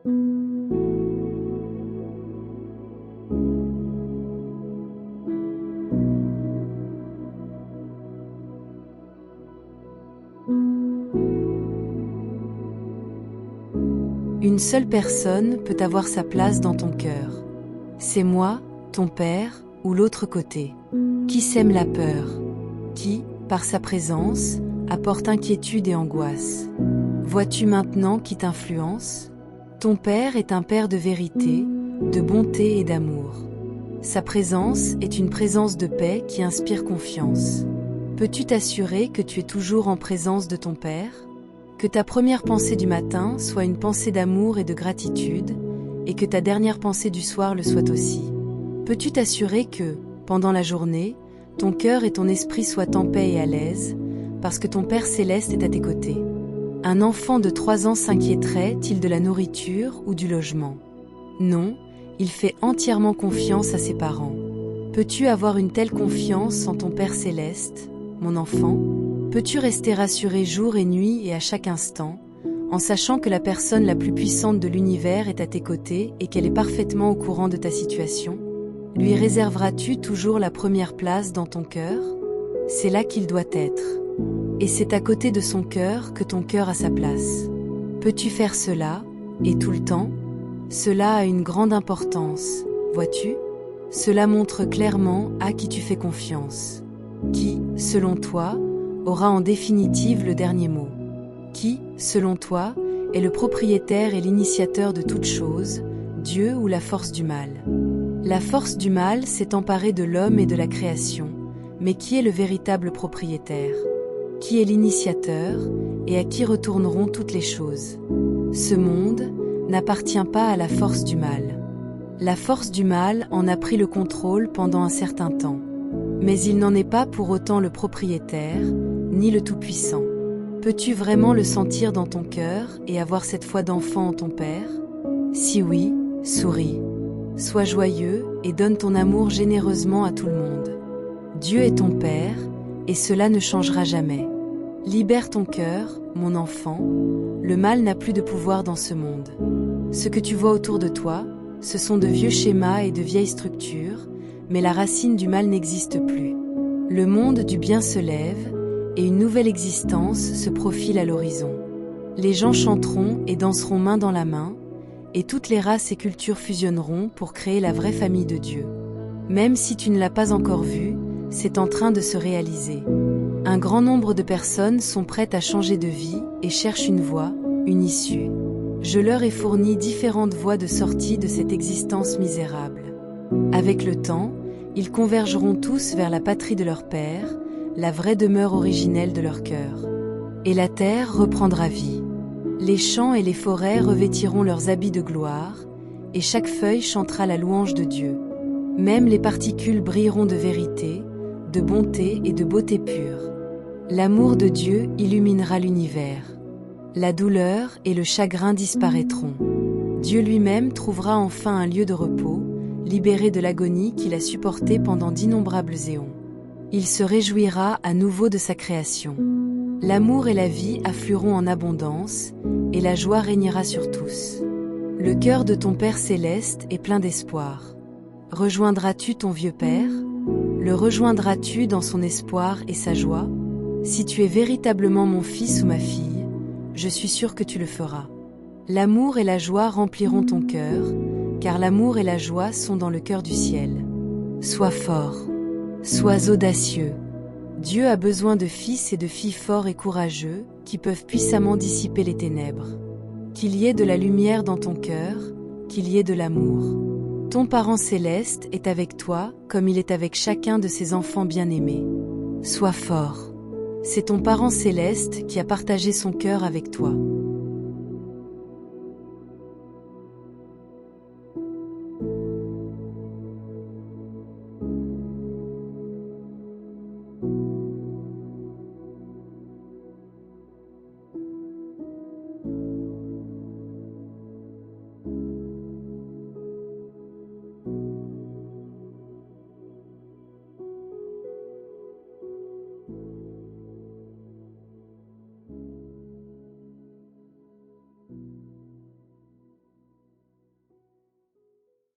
Une seule personne peut avoir sa place dans ton cœur. C'est moi, ton père, ou l'autre côté. Qui sème la peur? Qui, par sa présence, apporte inquiétude et angoisse? Vois-tu maintenant qui t'influence? Ton père est un père de vérité, de bonté et d'amour. Sa présence est une présence de paix qui inspire confiance. Peux-tu t'assurer que tu es toujours en présence de ton père? Que ta première pensée du matin soit une pensée d'amour et de gratitude, et que ta dernière pensée du soir le soit aussi. Peux-tu t'assurer que, pendant la journée, ton cœur et ton esprit soient en paix et à l'aise, parce que ton Père Céleste est à tes côtés? Un enfant de 3 ans s'inquiéterait-il de la nourriture ou du logement? Non, il fait entièrement confiance à ses parents. Peux-tu avoir une telle confiance en ton Père Céleste, mon enfant? Peux-tu rester rassuré jour et nuit et à chaque instant, en sachant que la personne la plus puissante de l'univers est à tes côtés et qu'elle est parfaitement au courant de ta situation? Lui réserveras-tu toujours la première place dans ton cœur? C'est là qu'il doit être. Et c'est à côté de son cœur que ton cœur a sa place. Peux-tu faire cela, et tout le temps? Cela a une grande importance, vois-tu? Cela montre clairement à qui tu fais confiance. Qui, selon toi, aura en définitive le dernier mot? Qui, selon toi, est le propriétaire et l'initiateur de toute chose, Dieu ou la force du mal? La force du mal s'est emparée de l'homme et de la création, mais qui est le véritable propriétaire? Qui est l'initiateur, et à qui retourneront toutes les choses? Ce monde n'appartient pas à la force du mal. La force du mal en a pris le contrôle pendant un certain temps. Mais il n'en est pas pour autant le propriétaire, ni le Tout-Puissant. Peux-tu vraiment le sentir dans ton cœur et avoir cette foi d'enfant en ton Père? Si oui, souris. Sois joyeux et donne ton amour généreusement à tout le monde. Dieu est ton Père, et cela ne changera jamais. Libère ton cœur, mon enfant, le mal n'a plus de pouvoir dans ce monde. Ce que tu vois autour de toi, ce sont de vieux schémas et de vieilles structures, mais la racine du mal n'existe plus. Le monde du bien se lève, et une nouvelle existence se profile à l'horizon. Les gens chanteront et danseront main dans la main, et toutes les races et cultures fusionneront pour créer la vraie famille de Dieu. Même si tu ne l'as pas encore vu, c'est en train de se réaliser. Un grand nombre de personnes sont prêtes à changer de vie et cherchent une voie, une issue. Je leur ai fourni différentes voies de sortie de cette existence misérable. Avec le temps, ils convergeront tous vers la patrie de leur Père, la vraie demeure originelle de leur cœur. Et la terre reprendra vie. Les champs et les forêts revêtiront leurs habits de gloire, et chaque feuille chantera la louange de Dieu. Même les particules brilleront de vérité, de bonté et de beauté pure. L'amour de Dieu illuminera l'univers. La douleur et le chagrin disparaîtront. Dieu lui-même trouvera enfin un lieu de repos, libéré de l'agonie qu'il a supportée pendant d'innombrables éons. Il se réjouira à nouveau de sa création. L'amour et la vie afflueront en abondance, et la joie régnera sur tous. Le cœur de ton Père Céleste est plein d'espoir. Rejoindras-tu ton vieux Père? Le rejoindras-tu dans son espoir et sa joie? Si tu es véritablement mon fils ou ma fille, je suis sûr que tu le feras. L'amour et la joie rempliront ton cœur, car l'amour et la joie sont dans le cœur du ciel. Sois fort, sois audacieux. Dieu a besoin de fils et de filles forts et courageux, qui peuvent puissamment dissiper les ténèbres. Qu'il y ait de la lumière dans ton cœur, qu'il y ait de l'amour. Ton Parent Céleste est avec toi, comme il est avec chacun de ses enfants bien-aimés. Sois fort. C'est ton Parent Céleste qui a partagé son cœur avec toi.